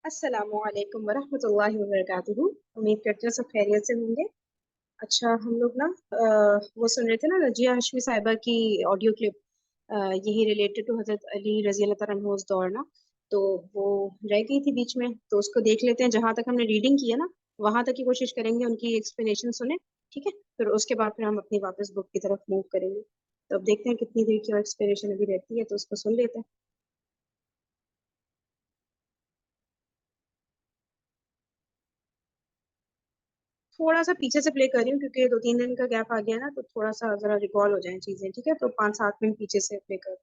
السلام علیکم ورحمۃ اللہ وبرکاتہ. امید کرتی ہوں سب خیریت سے ہوں گے. اچھا ہم لوگ نا وہ سن رہے تھے نا رضیہ ہاشمی صاحبہ کی آڈیو کلپ، یہی ریلیٹڈ ٹو حضرت علی رضی اللہ تعالیٰ عنہ اس دور نا. تو وہ رہ گئی تھی بیچ میں، تو اس کو دیکھ لیتے ہیں. جہاں تک ہم نے ریڈنگ کی ہے نا وہاں تک کی کوشش کریں گے ان کی ایکسپلینیشن سنیں، ٹھیک ہے؟ پھر اس کے بعد پھر ہم اپنی واپس بک کی طرف موو کریں گے. تو اب دیکھتے ہیں کتنی دیر کی ایکسپلینیشن ابھی رہتی ہے، تو اس کو سن لیتے ہیں. تھوڑا سا پیچھے سے پلے کر رہی ہوں کیونکہ 2-3 دن کا گیپ آ گیا نا، تو تھوڑا سا ذرا ریکال ہو جائیں چیزیں، ٹھیک ہے؟ تو 5-7 منٹ پیچھے سے پلے کر.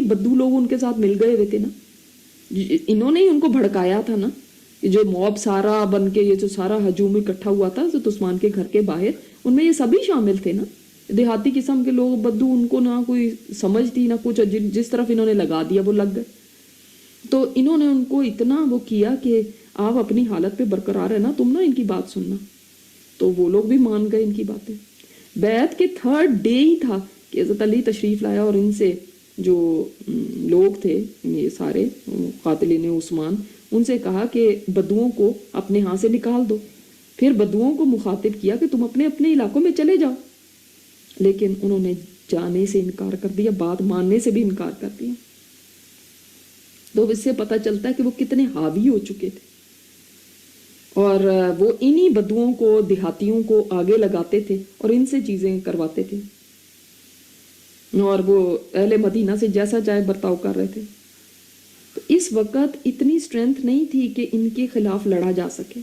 بدو لوگ ان کے ساتھ مل گئے ہوئے تھے نا، انہوں نے ہی ان کو بھڑکایا تھا نا. یہ جو موب سارا بن کے یہ جو سارا ہجوم اکٹھا ہوا تھا حضرت عثمان کے گھر کے باہر، ان میں یہ سبھی شامل تھے نا. دیہاتی قسم کے لوگ بدو، ان کو نہ کوئی سمجھ تھی نہ کچھ، جس طرف انہوں نے لگا دیا وہ لگ گئے. تو انہوں نے ان کو اتنا وہ کیا کہ آپ اپنی حالت پہ برقرار ہے نا، تم نا ان کی بات سننا. تو وہ لوگ بھی مان گئے ان کی باتیں. بیعت کے 3rd ڈے ہی تھا کہ حضرت علی تشریف لایا اور ان سے جو لوگ تھے یہ سارے قاتلین عثمان، ان سے کہا کہ بدوؤں کو اپنے ہاں سے نکال دو. پھر بدوؤں کو مخاطب کیا کہ تم اپنے اپنے علاقوں میں چلے جاؤ، لیکن انہوں نے جانے سے انکار کر دیا، بات ماننے سے بھی انکار کر دیا. تو اس سے پتہ چلتا ہے کہ وہ کتنے حاوی ہو چکے تھے. اور وہ انہی بدوؤں کو، دیہاتیوں کو آگے لگاتے تھے اور ان سے چیزیں کرواتے تھے، اور وہ اہل مدینہ سے جیسا چاہے برتاؤ کر رہے تھے. تو اس وقت اتنی سٹرینتھ نہیں تھی کہ ان کے خلاف لڑا جا سکے،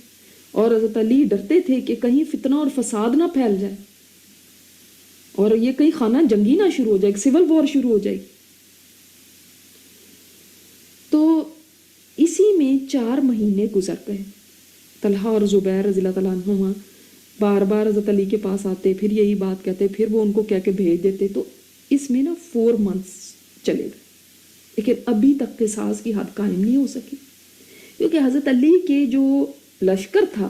اور حضرت علی ڈرتے تھے کہ کہیں فتنہ اور فساد نہ پھیل جائے اور یہ کہیں خانہ جنگی نہ شروع ہو جائے، سول وار شروع ہو جائے گی. تو اسی میں 4 مہینے گزر گئے. طلحہ اور زبیر رضی اللہ تعالیٰ عنہما بار بار حضرت علی کے پاس آتے، پھر یہی بات کہتے، پھر وہ ان کو کہہ کے بھیج دیتے. تو اس میں نا 4 منتھس چلے گئے، لیکن ابھی تک قصاص کی حد قائم نہیں ہو سکی، کیونکہ حضرت علی کے جو لشکر تھا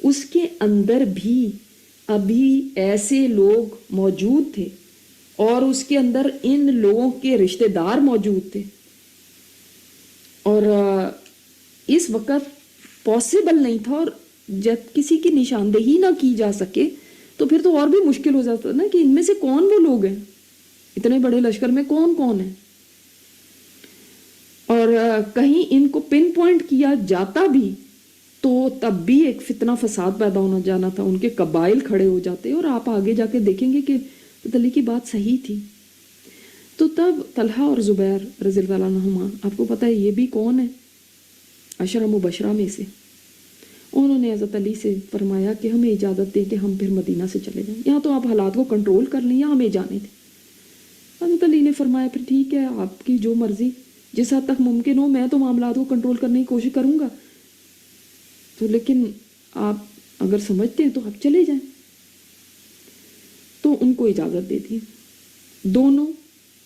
اس کے اندر بھی ابھی ایسے لوگ موجود تھے، اور اس کے اندر ان لوگوں کے رشتہ دار موجود تھے، اور اس وقت پاسبل نہیں تھا. اور جب کسی کی نشاندہی نہ کی جا سکے تو پھر تو اور بھی مشکل ہو جاتا نا کہ ان میں سے کون وہ لوگ ہیں، اتنے بڑے لشکر میں کون کون ہے. اور کہیں ان کو پن پوائنٹ کیا جاتا بھی تو تب بھی ایک فتنہ فساد پیدا ہونا جانا تھا، ان کے قبائل کھڑے ہو جاتے. اور آپ آگے جا کے دیکھیں گے کہ علی کی بات صحیح تھی. تو تب طلحہ اور زبیر رضی اللہ عنہما، آپ کو پتہ ہے یہ بھی کون ہے؟ عشرہ مبشرہ میں سے. انہوں نے حضرت علی سے فرمایا کہ ہمیں اجازت دیں کہ ہم پھر مدینہ سے چلے جائیں، یہاں تو آپ حالات کو کنٹرول کر لیں، یہاں ہمیں جانے تھے. حضرت علی نے فرمایا پھر ٹھیک ہے، آپ کی جو مرضی، جس حد تک ممکن ہو میں تو معاملات کو کنٹرول کرنے کی کوشش کروں گا، تو لیکن آپ اگر سمجھتے ہیں تو آپ چلے جائیں. تو ان کو اجازت دے دی. دونوں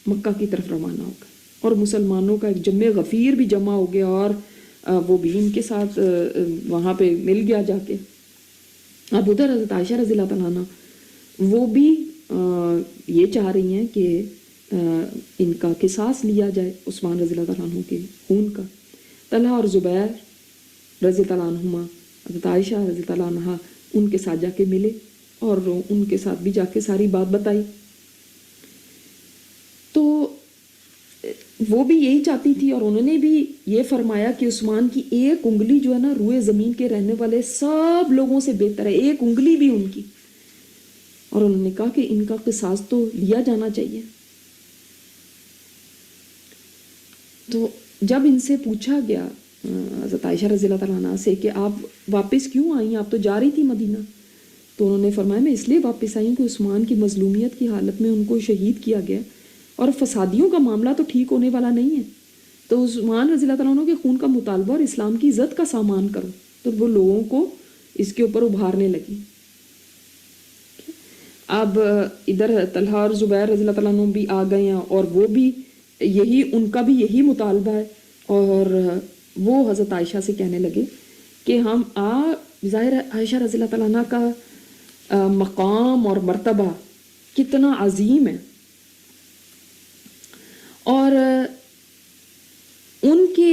مکہ کی طرف روانہ ہو گئے، اور مسلمانوں کا ایک جمع غفیر بھی جمع ہو گیا، اور وہ بھی ان کے ساتھ وہاں پہ مل گیا جا کے. اب ادھر حضرت عائشہ رضی اللہ تعالیٰ عنہ وہ بھی یہ چاہ رہی ہیں کہ ان کا قصاص لیا جائے عثمان رضی اللہ تعالیٰ عنہ کے خون کا. طلحہ اور زبیر رضی اللہ عنہما حضرت عائشہ رضی اللہ عنہ ان کے ساتھ جا کے ملے، اور ان کے ساتھ بھی جا کے ساری بات بتائی. تو وہ بھی یہی چاہتی تھی، اور انہوں نے بھی یہ فرمایا کہ عثمان کی ایک انگلی جو ہے نا روئے زمین کے رہنے والے سب لوگوں سے بہتر ہے، ایک انگلی بھی ان کی. اور انہوں نے کہا کہ ان کا قصاص تو لیا جانا چاہیے. تو جب ان سے پوچھا گیا حضرت عائشہ رضی اللہ تعالیٰ عنہ سے کہ آپ واپس کیوں آئیں، آپ تو جا رہی تھی مدینہ، تو انہوں نے فرمایا میں اس لیے واپس آئی کہ عثمان کی مظلومیت کی حالت میں ان کو شہید کیا گیا، اور فسادیوں کا معاملہ تو ٹھیک ہونے والا نہیں ہے، تو عثمان رضی اللہ تعالیٰ عنہ کے خون کا مطالبہ اور اسلام کی عزت کا سامان کرو. تو وہ لوگوں کو اس کے اوپر ابھارنے لگی. اب ادھر طلحہ اور زبیر رضی اللہ تعالیٰ عنہ بھی آ گئے ہیں، اور وہ بھی یہی، ان کا بھی یہی مطالبہ ہے. اور وہ حضرت عائشہ سے کہنے لگے کہ ہم ظاہر ہے عائشہ رضی اللہ تعالیٰ عنہ کا مقام اور مرتبہ کتنا عظیم ہے، اور ان کے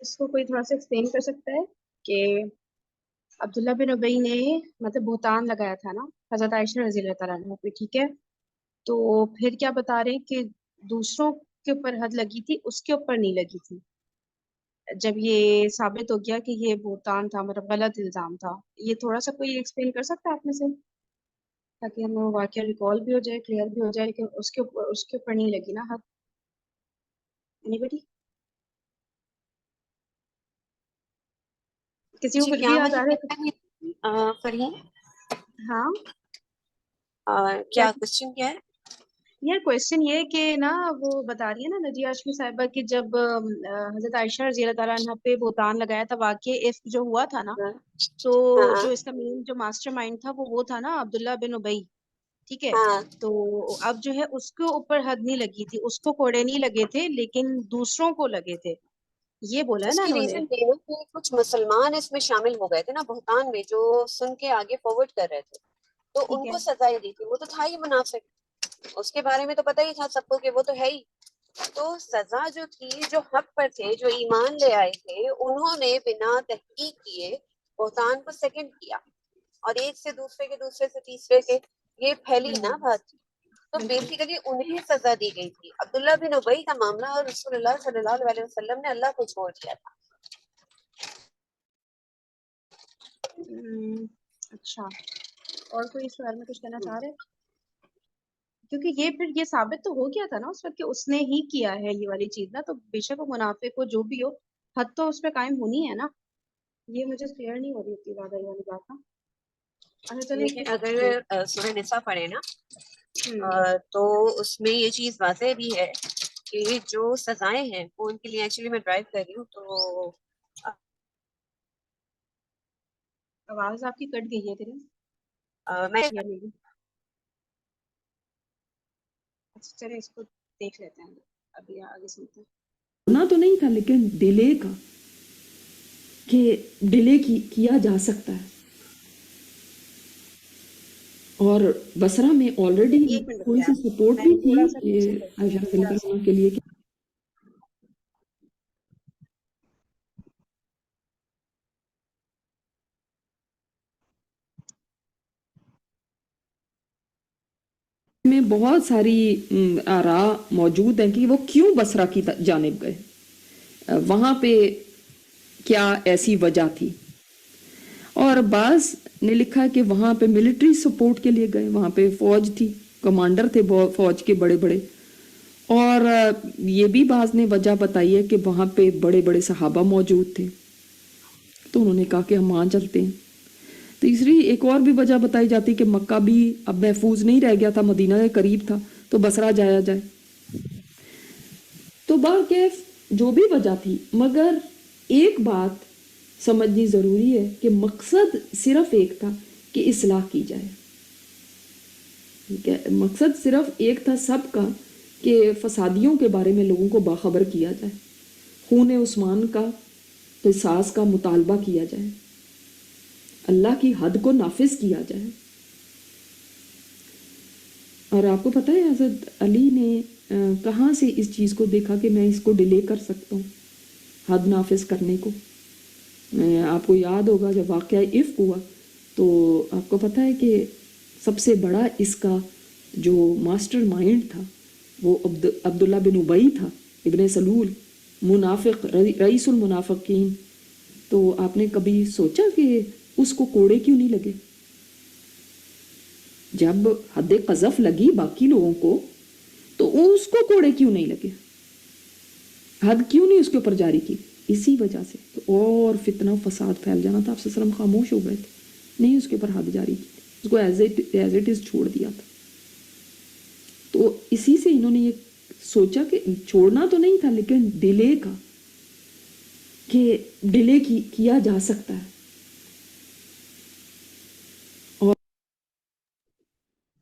اس کو کوئی تھوڑا سا ایکسپلین کر سکتا ہے کہ عبداللہ بن ابی نے مطلب بہتان لگایا تھا نا حضرت عائشہ رضی اللہ تعالیٰ عنہ پہ، ٹھیک ہے، تو پھر کیا بتا رہے ہیں کہ دوسروں کے اوپر حد لگی تھی، اس کے اوپر نہیں لگی تھی، جب یہ ثابت ہو گیا کہ یہ بہتان تھا، مطلب غلط الزام تھا. یہ تھوڑا سا کوئی ایکسپلین کر سکتا ہے آپ میں سے، تاکہ ہمیں واقعہ ریکال بھی ہو جائے، کلیئر بھی ہو جائے کہ اس کے اوپر نہیں لگی نا حد. اینی بڈی؟ کسی کو جی کچھ بھی کیا یاد مجھے آ رہا ہے؟ فرحین ہاں کیا کیا کوشچن کیا ہے؟ یہ کوشچن یہ کہ نا وہ بتا رہی ہے نا نجیہ ہاشمی صاحبہ کہ جب حضرت عائشہ رضی اللہ تعالیٰ عنہ پہ بہتان لگایا تھا، واقع عفق جو ہوا تھا نا، تو ہاں جو اس کا مین جو ماسٹر مائنڈ تھا وہ تھا نا عبداللہ بن ابی، ٹھیک ہے. ہاں تو اب جو ہے اس کے اوپر حد نہیں لگی تھی، اس کو کوڑے نہیں لگے تھے لیکن دوسروں کو لگے تھے، یہ بولا ہے اس نا کی انہوں نے. ریزن یہ ہے کہ کچھ مسلمان اس میں شامل ہو گئے تھے نا بہتان میں، جو سن کے آگے فارورڈ کر رہے تھے، تو ٹھیک ان ہے. کو سزا ہی دی تھی. وہ تو تھا ہی منافق، اس کے بارے میں تو پتہ ہی تھا سب کو کہ وہ تو ہے ہی. تو سزا جو تھی، جو حق پر تھے، جو ایمان لے آئے تھے، انہوں نے بنا تحقیق کیے بہتان کو سیکنڈ کیا، اور ایک سے دوسرے کے، دوسرے سے تیسرے کے، یہ پھیلی نا بات. تو بالکل. بیسیکلی انہیں سزا دی گئی تھی. عبداللہ بن ابی کا معاملہ اور رسول اللہ صلی اللہ علیہ وسلم نے اللہ کو چھوڑ دیا تھا. اچھا، اور کوئی اس بارے میں کچھ کہنا چاہ رہے؟ کیونکہ یہ پھر یہ ثابت تو ہو گیا تھا نا اس وقت کہ اس نے ہی کیا ہے یہ والی چیز نا، تو بے شک وہ منافق ہو جو بھی ہو، حد تو اس پہ قائم ہونی ہے نا. یہ مجھے کلیئر نہیں ہو رہی اتنی زیادہ یہ والی بات نا. اچھا چلیں لیکن اگر سورہ نساء پڑھے نا تو اس میں یہ چیز واضح بھی ہے کہ جو سزائیں ہیں وہ ان کے لیے، ایکچولی میں ڈرائیو کر رہی ہوں تو آواز آپ کی کٹ گئی ہے تیری. میں کلیئر نہیں ہوئی. اچھا چلیں اس کو دیکھ لیتے ہیں، ابھی آگے سنتے ہیں. ہونا تو نہیں تھا لیکن ڈیلے کا، کہ ڈیلے کیا جا سکتا ہے. اور بصرہ میں آلریڈی ایک منٹ تھوڑی رکیے سی آپ، سپورٹ میں بھی تھی تھوڑا سا پیچھے کرتی عائشہ ہوں، رضی تھوڑا اللہ سا. عنہ کے لیے کہ میں بہت ساری آراء موجود ہیں کہ وہ کیوں بصرہ کی جانب گئے، وہاں پہ کیا ایسی وجہ تھی. اور بعض نے لکھا کہ وہاں پہ ملٹری سپورٹ کے لیے گئے، وہاں پہ فوج تھی، کمانڈر تھے فوج کے بڑے بڑے. اور یہ بھی بعض نے وجہ بتائی ہے کہ وہاں پہ بڑے بڑے صحابہ موجود تھے، تو انہوں نے کہا کہ ہم وہاں چلتے ہیں. تیسری ایک اور بھی وجہ بتائی جاتی کہ مکہ بھی اب محفوظ نہیں رہ گیا تھا، مدینہ کے قریب تھا، تو بصرہ جایا جائے. تو باکیف جو بھی وجہ تھی، مگر ایک بات سمجھنی ضروری ہے کہ مقصد صرف ایک تھا کہ اصلاح کی جائے. ٹھیک ہے، مقصد صرف ایک تھا سب کا کہ فسادیوں کے بارے میں لوگوں کو باخبر کیا جائے، خون عثمان کا قصاص کا مطالبہ کیا جائے، اللہ کی حد کو نافذ کیا جائے. اور آپ کو پتہ ہے حضرت علی نے کہاں سے اس چیز کو دیکھا کہ میں اس کو ڈیلے کر سکتا ہوں حد نافذ کرنے کو. آپ کو یاد ہوگا جب واقعہ عفق ہوا تو آپ کو پتہ ہے کہ سب سے بڑا اس کا جو ماسٹر مائنڈ تھا وہ عبداللہ بن ابی تھا، ابن سلول، منافق، رئیس المنافقین. تو آپ نے کبھی سوچا کہ اس کو کوڑے کیوں نہیں لگے؟ جب حد قذف لگی باقی لوگوں کو تو اس کو کوڑے کیوں نہیں لگے؟ حد کیوں نہیں اس کے اوپر جاری کی؟ اسی وجہ سے. تو اور فتنہ فساد پھیل جانا تھا. آپ صلی اللہ علیہ وسلم خاموش ہو گئے تھے، نہیں اس کے اوپر حد جاری کی، اس کو ایز اٹ از چھوڑ دیا تھا. تو اسی سے انہوں نے یہ سوچا کہ چھوڑنا تو نہیں تھا لیکن ڈیلے کا، کہ ڈیلے کیا جا سکتا ہے.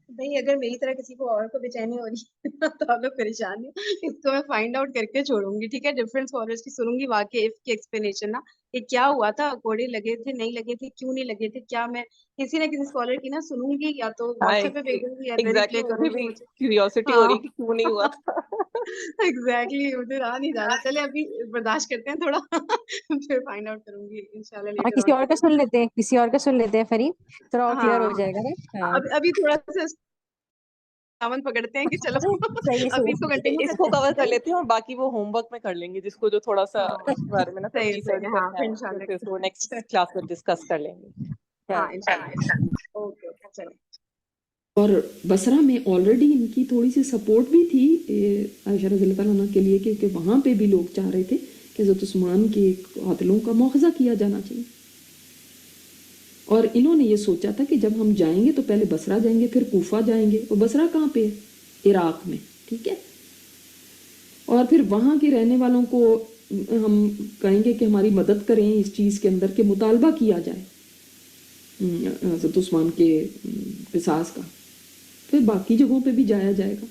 بھائی اگر میری طرح کسی کو اور کو بے چینی ہو رہی ہے تو آپ لوگ پریشان نہیں، اس کو میں فائنڈ آؤٹ کر کے چھوڑوں گی، ٹھیک ہے. ڈفرینٹ اسکالرس کی سنوں گی واقع کی ایکسپلینیشن نا، کہ کیا ہوا تھا، کوڑے لگے تھے، نہیں لگے تھے، کیوں نہیں لگے تھے. کیا میں کسی نہ کسی اسکالر کی نا سنوں گی، یا تو واٹس ایپ پہ بھیجوں گی یا ریپلے ایگزیکٹلی، مجھے کروں گی. بھی مجھے کیوریوسٹی ہو ہاں رہی کہ کیوں نہیں ہوا تھا. ایگزیکٹلی مجھے رہا نہیں جا رہا. چلے ابھی برداشت کرتے ہیں تھوڑا پھر فائنڈ آؤٹ کروں گی انشاءاللہ ہاں لیٹر کسی آن. اور کا سن لیتے ہیں، کسی اور کا سن لیتے ہیں فرید، تھوڑا اور کلیئر ہو ہاں جائے گا نا. ہاں ابھی تھوڑا سا ساون پکڑتے ہیں کہ چلو صحیح ابھی اس کو کنٹینیو اس کو کور کر لیتے ہیں اور باقی وہ ہوم ورک میں کر لیں گے، جس کو جو تھوڑا سا اس کے بارے میں نا صحیح ریسرچ ہے. ہاں کرنا پھر ہے انشاءاللہ پھر اس کو نیکسٹ کلاس میں ڈسکس کر لیں گے. ہاں انشاءاللہ. اوکے اوکے چلیں. اور بصرہ میں آلریڈی ان کی تھوڑی سی سپورٹ بھی تھی عائشہ رضی اللہ تعالیٰ عنہ کے لیے کہ وہاں پہ بھی لوگ چاہ رہے تھے کہ حضرت عثمان کے قاتلوں کا مواخذہ کیا جانا چاہیے. اور انہوں نے یہ سوچا تھا کہ جب ہم جائیں گے تو پہلے بصرہ جائیں گے، پھر کوفہ جائیں گے. اور بصرہ کہاں پہ ہے؟ عراق میں. ٹھیک ہے. اور پھر وہاں کے رہنے والوں کو ہم کہیں گے کہ ہماری مدد کریں اس چیز کے اندر کہ مطالبہ کیا جائے حضرت عثمان کے قصاص کا. پھر باقی جگہوں پہ بھی جایا جائے گا.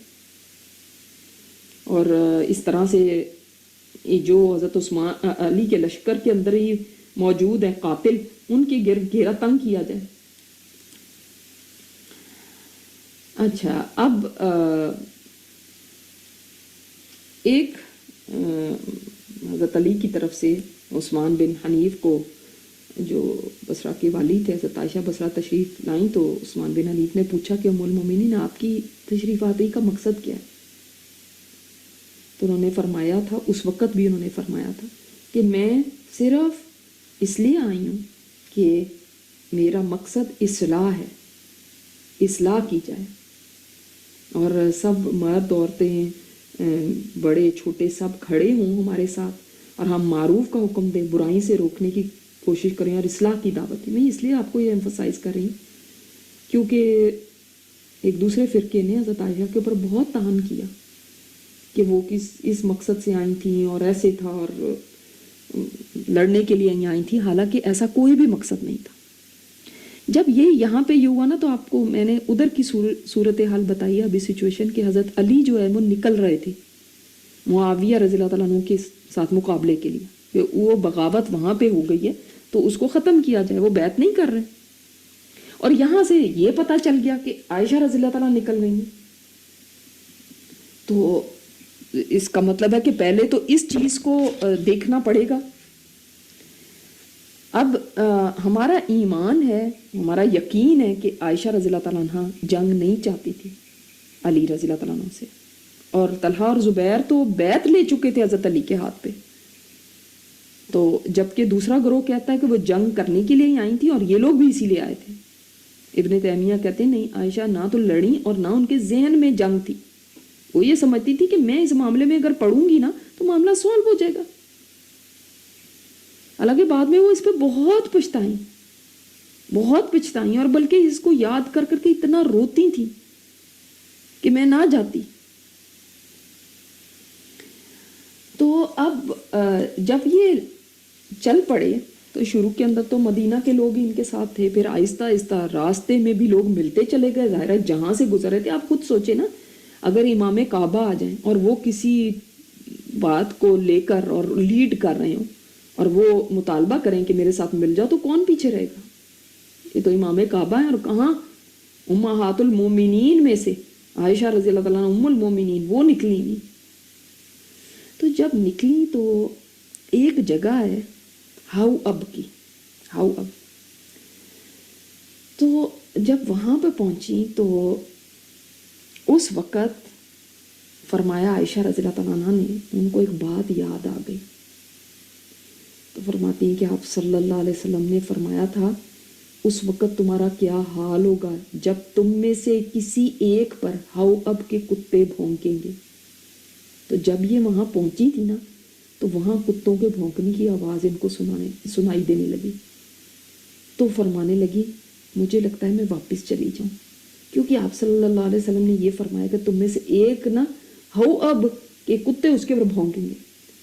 اور اس طرح سے جو حضرت عثمان علی کے لشکر کے اندر ہی موجود ہیں قاتل، ان کے گرد گھیرا تنگ کیا جائے. اچھا اب ایک حضرت علی کی طرف سے عثمان بن حنیف کو، جو بصرہ کے والی تھے، حضرت عائشہ بصرہ تشریف لائیں تو عثمان بن حنیف نے پوچھا کہ ام المومنین آپ کی تشریف آوری کا مقصد کیا ہے؟ تو انہوں نے فرمایا تھا، اس وقت بھی انہوں نے فرمایا تھا کہ میں صرف اس لیے آئی ہوں کہ میرا مقصد اصلاح ہے، اصلاح کی جائے، اور سب مرد عورتیں بڑے چھوٹے سب کھڑے ہوں ہمارے ساتھ، اور ہم معروف کا حکم دیں، برائی سے روکنے کی کوشش کریں اور اصلاح کی دعوت دیں. میں اس لیے آپ کو یہ ایمفسائز کر رہی ہوں کیونکہ ایک دوسرے فرقے نے حضرت عائشہ کے اوپر بہت طعن کیا کہ وہ اس مقصد سے آئی تھیں اور ایسے تھا اور لڑنے کے لیے آئی تھیں، حالانکہ ایسا کوئی بھی مقصد نہیں تھا. جب یہ یہاں پہ یہ ہوا نا تو آپ کو میں نے ادھر کی صورتحال بتائی ہے ابھی سچویشن کہ حضرت علی جو ہے وہ نکل رہے تھے معاویہ رضی اللہ تعالیٰ عنہ کے ساتھ مقابلے کے لیے کہ وہ بغاوت وہاں پہ ہو گئی ہے تو اس کو ختم کیا جائے، وہ بیعت نہیں کر رہے. اور یہاں سے یہ پتہ چل گیا کہ عائشہ رضی اللہ تعالیٰ نکل گئی ہیں، تو اس کا مطلب ہے کہ پہلے تو اس چیز کو دیکھنا پڑے گا. اب ہمارا ایمان ہے، ہمارا یقین ہے کہ عائشہ رضی اللہ تعالیٰ عنہ جنگ نہیں چاہتی تھی علی رضی اللہ تعالیٰ عنہ سے، اور طلحہ اور زبیر تو بیعت لے چکے تھے حضرت علی کے ہاتھ پہ. تو جبکہ دوسرا گروہ کہتا ہے کہ وہ جنگ کرنے کے لیے ہی آئی تھی اور یہ لوگ بھی اسی لیے آئے تھے. ابن تیمیہ کہتے ہیں نہیں، عائشہ نہ تو لڑی اور نہ ان کے ذہن میں جنگ تھی. وہ یہ سمجھتی تھی کہ میں اس معاملے میں اگر پڑھوں گی نا تو معاملہ سولو ہو جائے گا. حالانکہ بعد میں وہ اس پہ بہت پچھتائیں اور بلکہ اس کو یاد کر کر کے اتنا روتی تھی کہ میں نہ جاتی. تو اب جب یہ چل پڑے تو شروع کے اندر تو مدینہ کے لوگ ہی ان کے ساتھ تھے، پھر آہستہ آہستہ راستے میں بھی لوگ ملتے چلے گئے. ظاہر ہے جہاں سے گزر رہے تھے، آپ خود سوچے نا، اگر امام کعبہ آ جائیں اور وہ کسی بات کو لے کر اور لیڈ کر رہے ہوں اور وہ مطالبہ کریں کہ میرے ساتھ مل جاؤ تو کون پیچھے رہے گا؟ یہ تو امام کعبہ ہیں، اور کہاں امہات المومنین میں سے عائشہ رضی اللہ تعالیٰ عنہ ام المومنین وہ نکلی نہیں. تو جب نکلی تو ایک جگہ ہے ہاؤ اب کی، ہاؤ اب. تو جب وہاں پہ پہنچی تو اس وقت فرمایا عائشہ رضی اللہ تعالیٰ عنہ نے ان کو ایک بات یاد آ گئی. تو فرماتی ہیں کہ آپ صلی اللہ علیہ وسلم نے فرمایا تھا اس وقت تمہارا کیا حال ہوگا جب تم میں سے کسی ایک پر ہاؤ اب کے کتے بھونکیں گے. تو جب یہ وہاں پہنچی تھی نا تو وہاں کتوں کے بھونکنے کی آواز ان کو سنائی دینے لگی. تو فرمانے لگی مجھے لگتا ہے میں واپس چلی جاؤں، کیونکہ آپ صلی اللہ علیہ وسلم نے یہ فرمایا کہ تم میں سے ایک نا ہو اب کہ کتے اس کے اوپر بھونکیں گے.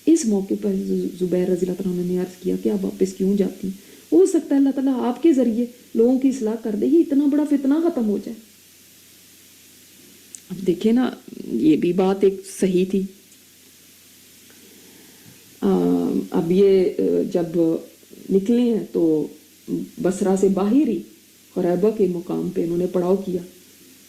اس موقع پر زبیر رضی اللہ تعالیٰ نے عرض کیا کہ آپ واپس کیوں جاتی ہیں؟ ہو سکتا ہے اللہ تعالیٰ آپ کے ذریعے لوگوں کی اصلاح کر دے، یہ اتنا بڑا فتنہ ختم ہو جائے. اب دیکھیں نا، یہ بھی بات ایک صحیح تھی. اب یہ جب نکلے ہیں تو بصرہ سے باہر ہی قریبہ کے مقام پہ انہوں نے پڑاؤ کیا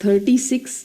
36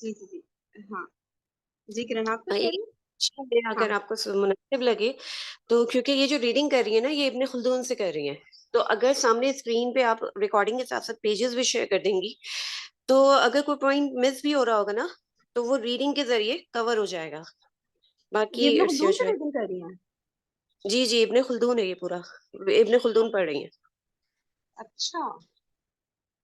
جی جی جی ہاں جی کرن آپ کچھ ایک کہہ رہی ہیں؟ چیز ہاں اگر آپ کو مناسب لگے تو، کیونکہ یہ جو ریڈنگ کر رہی ہے نا یہ ابن خلدون سے کر رہی ہیں، تو اگر سامنے اسکرین پہ آپ ریکارڈنگ کے ساتھ ساتھ پیجز بھی شیئر کر دیں گی تو اگر کوئی پوائنٹ مس بھی ہو رہا ہوگا نا تو وہ ریڈنگ کے ذریعے کور ہو جائے گا. باقی یہ ابن اٹس یور خلدون سے چوائس. ریڈنگ کر رہی ہیں؟ جی جی ابن خلدون ہے یہ پورا، ابن خلدون پڑھ رہی ہیں. اچھا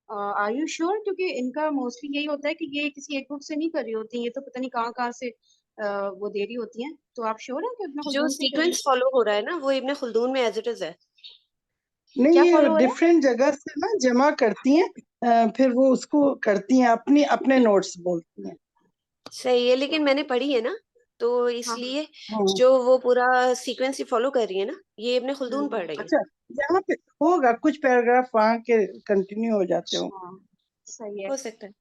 آر یو شیور؟ کیونکہ ان کا موسٹلی یہی ہوتا ہے کہ یہ کسی ایک بک سے نہیں کر رہی ہوتی، یہ تو پتہ نہیں کہاں کہاں سے وہ دے رہی ہوتی ہیں. تو آپ شیور ہیں کہ ابن جو خلدون سے کر رہی ہیں؟ سیکوینس فالو ہو رہا ہے نا وہ ابن خلدون میں ایز اٹ از ہے. نہیں کیا یہ فالو ہو رہا ڈفرینٹ جگہ سے نا جمع کرتی ہیں، پھر وہ اس کو کرتی ہیں اپنے نوٹس بولتی ہیں. صحیح ہے، لیکن میں نے پڑھی ہے نا تو ہے؟ اس ہاں لیے ہاں جو وہ پورا سیکوینس فالو کر رہی ہے نا یہ ابن خلدون پڑھ رہی ہے. اچھا یہاں پہ ہوگا کچھ پیراگراف وہاں کے کنٹینیو ہو جاتے ہوں. اچھا صحیح ہے، ہو سکتا ہے.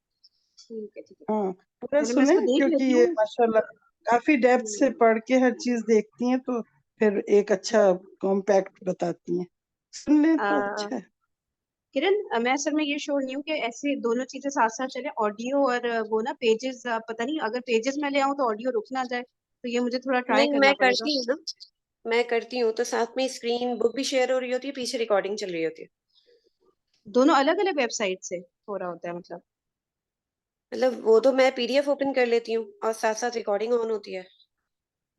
ٹھیک ہے ٹھیک ہے. ہاں پورا چلو میں اس سنیں کو دیکھ کیونکہ لیتی یہ ہوں. ماشاءاللہ کافی ڈیپتھ سے پڑھ کے ہر چیز دیکھتی ہیں تو پھر ایک اچھا کمپیکٹ بتاتی ہیں. سن لیں تو اچھا ہے. کرن میں اصل میں یہ شور نہیں ہوں کہ ایسے دونوں چیزیں ساتھ ساتھ چلے، آڈیو اور وہ نا پیجز. پتہ نہیں اگر پیجز میں لے آؤں تو آڈیو رک نہ جائے، تو یہ مجھے تھوڑا ٹرائی نہیں کرنا میں پڑے گا. کرتی ہوں نا، میں کرتی ہوں تو ساتھ میں اسکرین بک بھی شیئر ہو رہی ہوتی ہے، پیچھے ریکارڈنگ چل رہی ہوتی ہے. دونوں الگ الگ ویب سائٹ سے ہو رہا ہوتا ہے مطلب؟ مطلب وہ تو میں پی ڈی ایف اوپن کر لیتی ہوں اور ساتھ ساتھ ریکارڈنگ آن ہوتی ہے.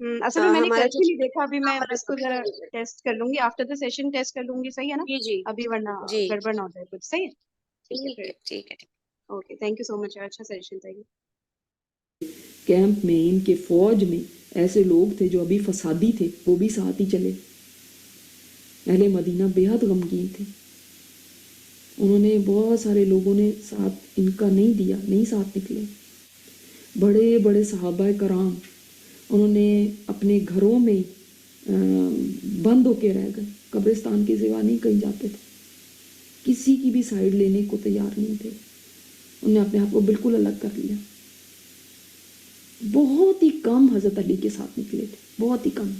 اصل میں نے ہمارا کر جو کے نہیں دیکھا، ابھی میں والا اس کو ذرا ٹیسٹ کر لوں گی، آفٹر دا سیشن ٹیسٹ کر لوں گی. صحیح ہے نا؟ جی جی ابھی ورنہ جی گڑبڑ نہ ہو جائے کچھ. صحیح ہے، ٹھیک ہے ٹھیک پھر. ہے ٹھیک ہے. اوکے تھینک یو سو مچ، اچھا سیشن تھا یہ. کیمپ میں ان کے فوج میں ایسے لوگ تھے جو ابھی فسادی تھے، وہ بھی ساتھ ہی چلے. اہل مدینہ بے حد غمگین تھے. انہوں نے بہت سارے لوگوں نے ساتھ ان کا نہیں دیا، نہیں ساتھ نکلے. بڑے بڑے صحابہ کرام انہوں نے اپنے گھروں میں بند ہو کے رہ گئے، قبرستان کے سوا نہیں کہیں جاتے تھے، کسی کی بھی سائیڈ لینے کو تیار نہیں تھے. انہوں نے اپنے آپ کو بالکل الگ کر لیا. بہت ہی کم حضرت علی کے ساتھ نکلے تھے، بہت ہی کم.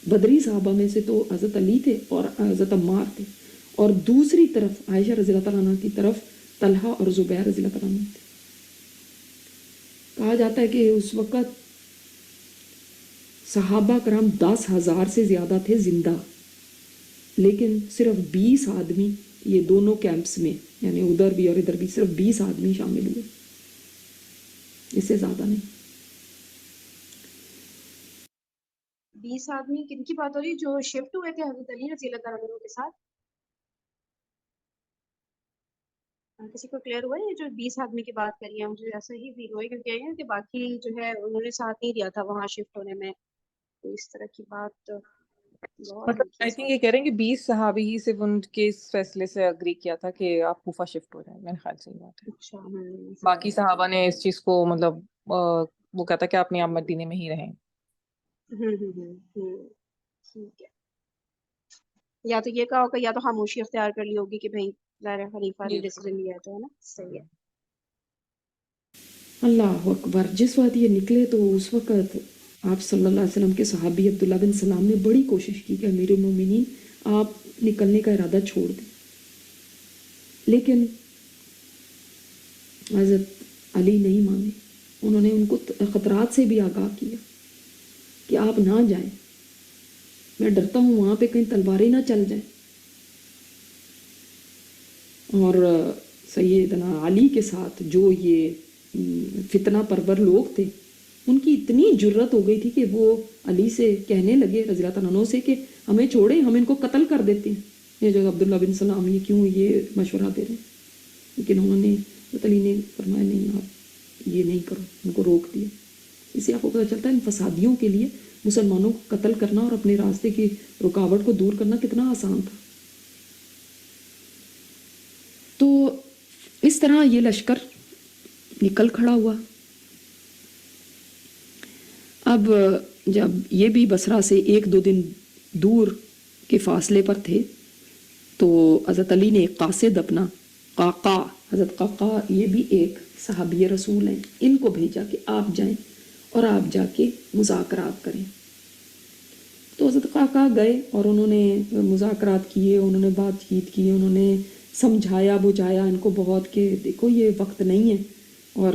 بدری صحابہ میں سے تو حضرت علی تھے اور حضرت عمار تھے، اور دوسری طرف عائشہ رضی اللہ تعالیٰ عنہ کی طرف طلحہ اور زبیر رضی اللہ تعالیٰ عنہ تھے. کہا جاتا ہے کہ اس وقت صحابہ کرام 10,000 سے زیادہ تھے زندہ، لیکن صرف 20 آدمی یہ دونوں کیمپس میں، یعنی ادھر بھی اور ادھر بھی، صرف 20 آدمی شامل ہوئے، اس سے زیادہ نہیں. 20 آدمی کن کی بات ہو رہی ہے جو شفٹ ہوئے تھے حضرت علی رضی اللہ تعالیٰ عنہ کے ساتھ؟ کسی کو کلیئر ہوا ہے یہ جو 20 آدمی کی بات کری ہے؟ مجھے ایسا ہی فیل ہوا ہے کیونکہ یہ کہ باقی جو ہے انہوں نے ساتھ نہیں دیا تھا وہاں شفٹ ہونے میں، تو اس طرح کی بات بہت مطلب ہلکی آئی اس تھنک وقت. یہ کہہ رہے ہیں کہ 20 صحابی ہی صرف ان کے اس فیصلے سے اگری کیا تھا کہ آپ کوفہ شفٹ ہو جائیں. میرے خیال سے یہ بات ہے. اچھا باقی صحابہ نے اس چیز کو مطلب وہ کہتا کہ اپنے آپ مدینے میں ہی رہیں. ٹھیک ہے. یا تو یہ کہا ہوگا یا تو خاموشی اختیار کر لی ہوگی کہ بھائی ظاہر خلیفہ نے ڈیسیژن لیا تو ہے نا. صحیح ہے. اللہ اکبر. جس وقت یہ نکلے تو اس وقت آپ صلی اللہ علیہ وسلم کے صحابی عبداللہ بن سلام نے بڑی کوشش کی کہ امیر المومنین آپ نکلنے کا ارادہ چھوڑ دیں، لیکن حضرت علی نہیں مانے. انہوں نے ان کو خطرات سے بھی آگاہ کیا کہ آپ نہ جائیں، میں ڈرتا ہوں وہاں پہ کہیں تلواریں نہ چل جائیں. اور سیدنا علی کے ساتھ جو یہ فتنہ پرور لوگ تھے ان کی اتنی جرت ہو گئی تھی کہ وہ علی سے کہنے لگے رضی اللہ تعالیٰ عنہ سے کہ ہمیں چھوڑیں، ہم ان کو قتل کر دیتے ہیں. یہ جو عبداللہ بن سلام یہ کیوں یہ مشورہ دے رہے ہیں؟ لیکن انہوں نے علی نے فرمایا نہیں آپ یہ نہیں کرو، ان کو روک دیا. اس سے آپ کو پتہ چلتا ہے ان فسادیوں کے لیے مسلمانوں کو قتل کرنا اور اپنے راستے کی رکاوٹ کو دور کرنا کتنا آسان تھا. تو اس طرح یہ لشکر نکل کھڑا ہوا. اب جب یہ بھی بصرہ سے 1-2 دن دور کے فاصلے پر تھے تو حضرت علی نے ایک قاصد اپنا قعقاع، حضرت قعقاع یہ بھی ایک صحابی رسول ہیں، ان کو بھیجا کہ آپ جائیں اور آپ جا کے مذاکرات کریں. تو حضرت قعقاع گئے اور انہوں نے مذاکرات کیے، انہوں نے بات چیت کی، انہوں نے سمجھایا بجھایا ان کو بہت کہ دیکھو یہ وقت نہیں ہے اور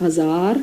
1000